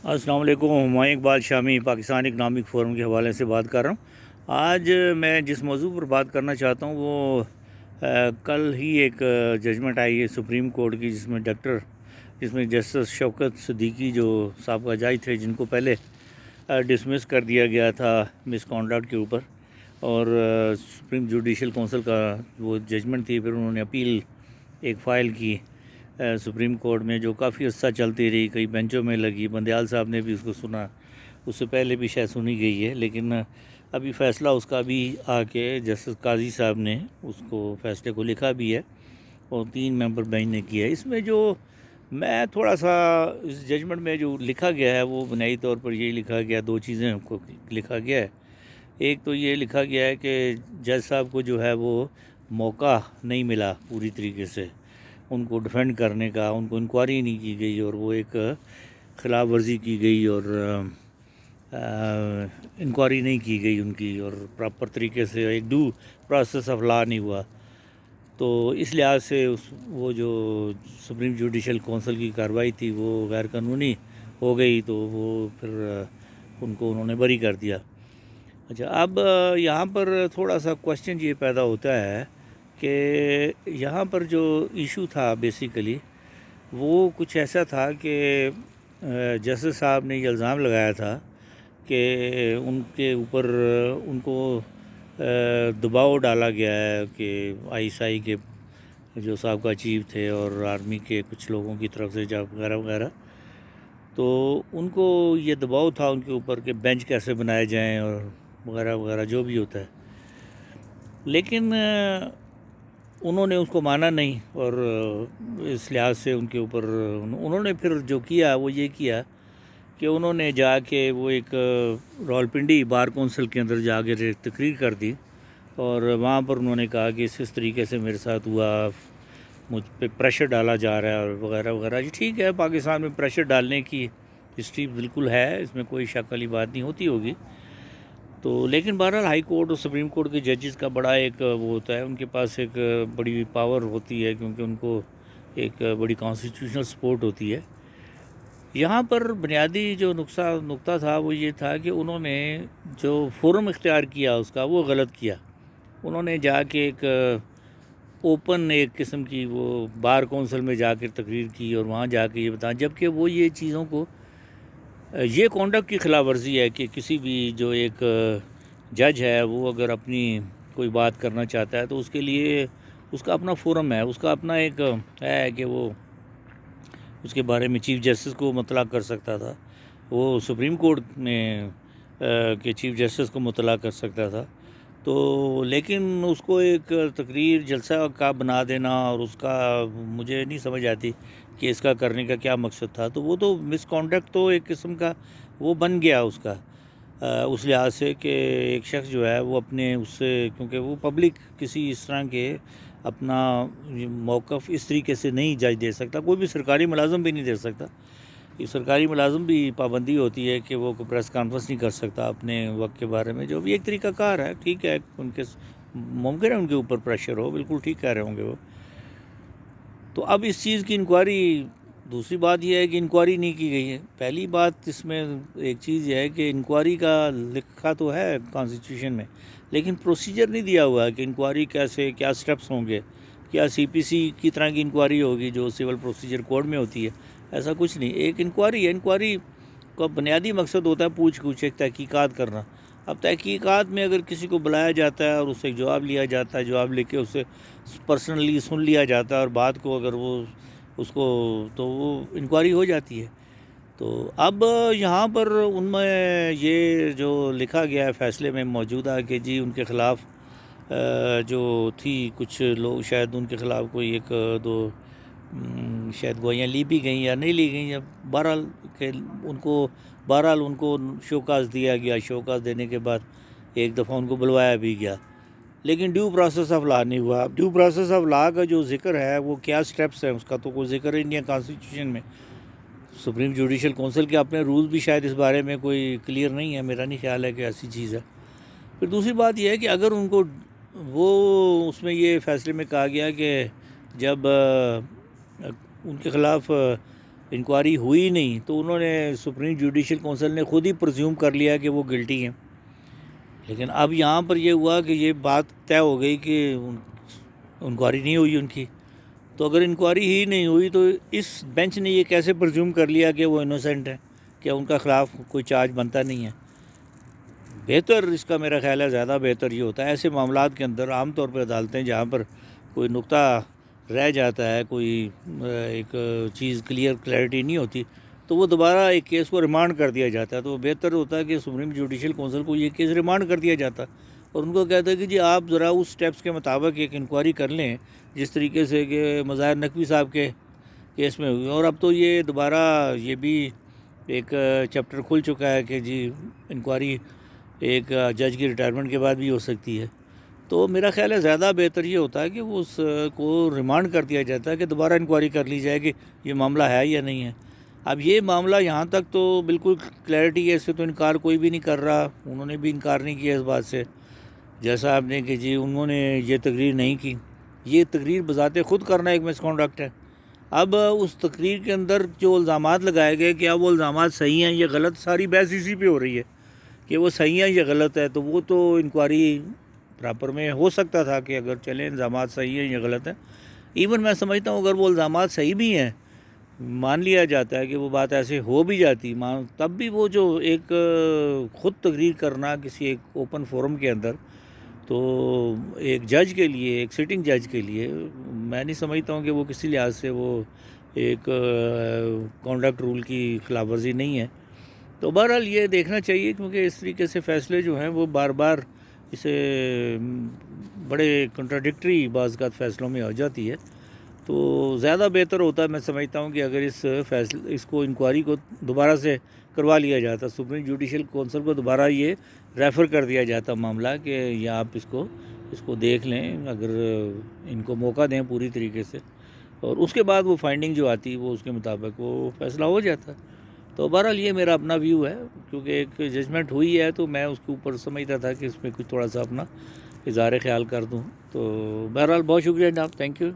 السلام علیکم، ہمایوں اقبال شامی پاکستان اکنامک فورم کے حوالے سے بات کر رہا ہوں۔ آج میں جس موضوع پر بات کرنا چاہتا ہوں وہ کل ہی ایک ججمنٹ آئی ہے سپریم کورٹ کی، جس میں جسٹس شوکت صدیقی جو سابقہ جج تھے، جن کو پہلے ڈسمس کر دیا گیا تھا مس کانڈکٹ کے اوپر، اور سپریم جوڈیشل کونسل کا وہ ججمنٹ تھی، پھر انہوں نے اپیل ایک فائل کی سپریم کورٹ میں، جو کافی عرصہ چلتی رہی، کئی بینچوں میں لگی، بندیال صاحب نے بھی اس کو سنا، اس سے پہلے بھی شاید سنی گئی ہے، لیکن ابھی فیصلہ اس کا بھی آ کے جسٹس قاضی صاحب نے اس کو فیصلے کو لکھا بھی ہے اور 3 ممبر بینچ نے کیا ہے۔ اس میں جو میں تھوڑا سا اس ججمنٹ میں جو لکھا گیا ہے وہ بنیادی طور پر یہی لکھا گیا، 2 چیزیں کو لکھا گیا ہے۔ ایک تو یہ لکھا گیا ہے کہ جج صاحب کو جو ہے وہ موقع نہیں ملا پوری طریقے سے ان کو ڈیفینڈ کرنے کا، ان کو انکوائری نہیں کی گئی اور وہ ایک خلاف ورزی کی گئی اور انکوائری نہیں کی گئی ان کی، اور پراپر طریقے سے ایک ڈیو پروسیس آف لا نہیں ہوا، تو اس لحاظ سے وہ جو سپریم جوڈیشل کونسل کی کارروائی تھی وہ غیر قانونی ہو گئی، تو وہ پھر ان کو انہوں نے بری کر دیا۔ اچھا، اب یہاں پر تھوڑا سا کوشچن یہ پیدا ہوتا ہے کہ یہاں پر جو ایشو تھا بیسیکلی وہ کچھ ایسا تھا کہ جسٹس صاحب نے یہ الزام لگایا تھا کہ ان کے اوپر ان کو دباؤ ڈالا گیا ہے کہ ISI کے جو سابقہ چیف تھے اور آرمی کے کچھ لوگوں کی طرف سے جاب وغیرہ وغیرہ، تو ان کو یہ دباؤ تھا ان کے اوپر کہ بینچ کیسے بنائے جائیں اور وغیرہ وغیرہ جو بھی ہوتا ہے، لیکن انہوں نے اس کو مانا نہیں، اور اس لحاظ سے ان کے اوپر انہوں نے پھر جو کیا وہ یہ کیا کہ انہوں نے جا کے وہ ایک راولپنڈی بار کونسل کے اندر جا کے تقریر کر دی، اور وہاں پر انہوں نے کہا کہ اس طریقے سے میرے ساتھ ہوا، مجھ پہ پریشر ڈالا جا رہا ہے اور وغیرہ وغیرہ۔ جی ٹھیک ہے، پاکستان میں پریشر ڈالنے کی ہسٹری بالکل ہے، اس میں کوئی شک والی بات نہیں ہوتی ہوگی، تو لیکن بہرحال ہائی کورٹ اور سپریم کورٹ کے ججز کا بڑا ایک وہ ہوتا ہے، ان کے پاس ایک بڑی پاور ہوتی ہے، کیونکہ ان کو ایک بڑی کانسٹیٹیوشنل سپورٹ ہوتی ہے۔ یہاں پر بنیادی جو نقطہ تھا وہ یہ تھا کہ انہوں نے جو فورم اختیار کیا اس کا وہ غلط کیا۔ انہوں نے جا کے ایک اوپن ایک قسم کی وہ بار کونسل میں جا کے تقریر کی اور وہاں جا کے یہ بتایا، جبکہ وہ یہ چیزوں کو یہ کانڈکٹ کی خلاف ورزی ہے کہ کسی بھی جو ایک جج ہے وہ اگر اپنی کوئی بات کرنا چاہتا ہے تو اس کے لیے اس کا اپنا فورم ہے، اس کا اپنا ایک ہے کہ وہ اس کے بارے میں چیف جسٹس کو مطلع کر سکتا تھا، وہ سپریم کورٹ میں کہ چیف جسٹس کو مطلع کر سکتا تھا، تو لیکن اس کو ایک تقریر جلسہ کا بنا دینا، اور اس کا مجھے نہیں سمجھ آتی کہ اس کا کرنے کا کیا مقصد تھا، تو وہ تو مس کانڈکٹ تو ایک قسم کا وہ بن گیا اس کا، اس لحاظ سے کہ ایک شخص جو ہے وہ اپنے اس سے، کیونکہ وہ پبلک کسی اس طرح کے اپنا موقف اس طریقے سے نہیں جج دے سکتا، کوئی بھی سرکاری ملازم بھی نہیں دے سکتا، یہ سرکاری ملازم بھی پابندی ہوتی ہے کہ وہ پریس کانفرنس نہیں کر سکتا اپنے وقت کے بارے میں، جو بھی ایک طریقہ کار ہے، ٹھیک ہے، ان کے ممکن ہے ان کے اوپر پریشر ہو، بالکل ٹھیک کہہ رہے ہوں گے وہ۔ تو اب اس چیز کی انکوائری، دوسری بات یہ ہے کہ انکوائری نہیں کی گئی ہے۔ پہلی بات اس میں ایک چیز یہ ہے کہ انکوائری کا لکھا تو ہے کانسٹیٹیوشن میں، لیکن پروسیجر نہیں دیا ہوا ہے کہ انکوائری کیسے، کیا سٹیپس ہوں گے، کیا CPC کی طرح کی انکوائری ہوگی جو سول پروسیجر کوڈ میں ہوتی ہے، ایسا کچھ نہیں، ایک انکوائری ہے۔ انکوائری کا بنیادی مقصد ہوتا ہے پوچھ گچھ، ایک تحقیقات کرنا۔ اب تحقیقات میں اگر کسی کو بلایا جاتا ہے اور اس سے جواب لیا جاتا ہے، جواب لے کے اسے پرسنلی سن لیا جاتا ہے، اور بات کو اگر وہ اس کو تو وہ انکوائری ہو جاتی ہے۔ تو اب یہاں پر ان میں یہ جو لکھا گیا ہے فیصلے میں موجودہ کہ جی ان کے خلاف جو تھی کچھ لوگ، شاید ان کے خلاف کوئی 1-2 شاید گواہیاں لی بھی گئیں یا نہیں لی گئیں، یا بہرحال کہ ان کو شوکاز دیا گیا، شوکاز دینے کے بعد ایک دفعہ ان کو بلوایا بھی گیا، لیکن ڈیو پروسیس آف لا نہیں ہوا۔ ڈیو پروسیس آف لا کا جو ذکر ہے وہ کیا سٹیپس ہیں، اس کا تو کوئی ذکر ہی نہیں ہے کانسٹیٹیوشن میں۔ سپریم جوڈیشل کونسل کے اپنے رولز بھی شاید اس بارے میں کوئی کلیئر نہیں ہے، میرا نہیں خیال ہے کہ ایسی چیز ہے۔ پھر دوسری بات یہ ہے کہ اگر ان کو وہ اس میں یہ فیصلے میں کہا گیا کہ جب ان کے خلاف انکوائری ہوئی نہیں تو انہوں نے سپریم جوڈیشل کونسل نے خود ہی پرزیوم کر لیا کہ وہ گلٹی ہیں. لیکن اب یہاں پر یہ ہوا کہ یہ بات طے ہو گئی کہ انکوائری نہیں ہوئی ان کی. تو اگر انکوائری ہی نہیں ہوئی تو اس بینچ نے یہ کیسے پرزیوم کر لیا کہ وہ انوسینٹ ہیں, کہ ان کا خلاف کوئی چارج بنتا نہیں ہے. بہتر اس کا میرا خیال ہے زیادہ بہتر یہ ہوتا ہے ایسے معاملات کے اندر عام طور پہ عدالتیں جہاں پر کوئی نقطہ رہ جاتا ہے, کوئی ایک چیز کلیئرٹی نہیں ہوتی, تو وہ دوبارہ ایک کیس کو ریمانڈ کر دیا جاتا ہے. تو بہتر ہوتا ہے کہ سپریم جوڈیشل کونسل کو یہ کیس ریمانڈ کر دیا جاتا اور ان کو کہتا ہے کہ جی آپ ذرا اس سٹیپس کے مطابق ایک انکوائری کر لیں جس طریقے سے کہ مظاہر نقوی صاحب کے کیس میں ہوئی. اور اب تو یہ دوبارہ یہ بھی ایک چیپٹر کھل چکا ہے کہ جی انکوائری ایک جج کی ریٹائرمنٹ کے بعد بھی ہو سکتی ہے. تو میرا خیال ہے زیادہ بہتر یہ ہوتا ہے کہ وہ اس کو ریمانڈ کر دیا جاتا ہے کہ دوبارہ انکوائری کر لی جائے کہ یہ معاملہ ہے یا نہیں ہے. اب یہ معاملہ یہاں تک تو بالکل کلیئرٹی ہے, اس سے تو انکار کوئی بھی نہیں کر رہا, انہوں نے بھی انکار نہیں کیا اس بات سے, جیسا آپ نے کہ جی انہوں نے یہ تقریر نہیں کی. یہ تقریر بذات خود کرنا ایک مس کنڈکٹ ہے. اب اس تقریر کے اندر جو الزامات لگائے گئے کیا وہ الزامات صحیح ہیں یا غلط, ساری بحث اسی پہ ہو رہی ہے کہ وہ صحیح ہیں یا غلط ہے. تو وہ تو انکوائری پراپر میں ہو سکتا تھا کہ اگر چلیں الزامات صحیح ہیں یا غلط ہیں. ایون میں سمجھتا ہوں اگر وہ الزامات صحیح بھی ہیں, مان لیا جاتا ہے کہ وہ بات ایسے ہو بھی جاتی, تب بھی وہ جو ایک خود تقریر کرنا کسی ایک اوپن فورم کے اندر, تو ایک جج کے لیے, ایک سٹنگ جج کے لیے میں نہیں سمجھتا ہوں کہ وہ کسی لحاظ سے وہ ایک کانڈکٹ رول کی خلاف ورزی نہیں ہے. تو بہرحال یہ دیکھنا چاہیے کیونکہ اس طریقے سے فیصلے جو ہیں وہ بار بار اسے بڑے کنٹراڈکٹری بعض کا فیصلوں میں آ جاتی ہے. تو زیادہ بہتر ہوتا ہے میں سمجھتا ہوں کہ اگر اس کو انکوائری کو دوبارہ سے کروا لیا جاتا, سپریم جوڈیشل کونسل کو دوبارہ یہ ریفر کر دیا جاتا معاملہ کہ یا آپ اس کو دیکھ لیں, اگر ان کو موقع دیں پوری طریقے سے, اور اس کے بعد وہ فائنڈنگ جو آتی وہ اس کے مطابق وہ فیصلہ ہو جاتا. تو بہرحال یہ میرا اپنا ویو ہے کیونکہ ایک ججمنٹ ہوئی ہے تو میں اس کے اوپر سمجھتا تھا کہ اس میں کچھ تھوڑا سا اپنا اظہار خیال کر دوں. تو بہرحال بہت شکریہ جناب, تھینک یو.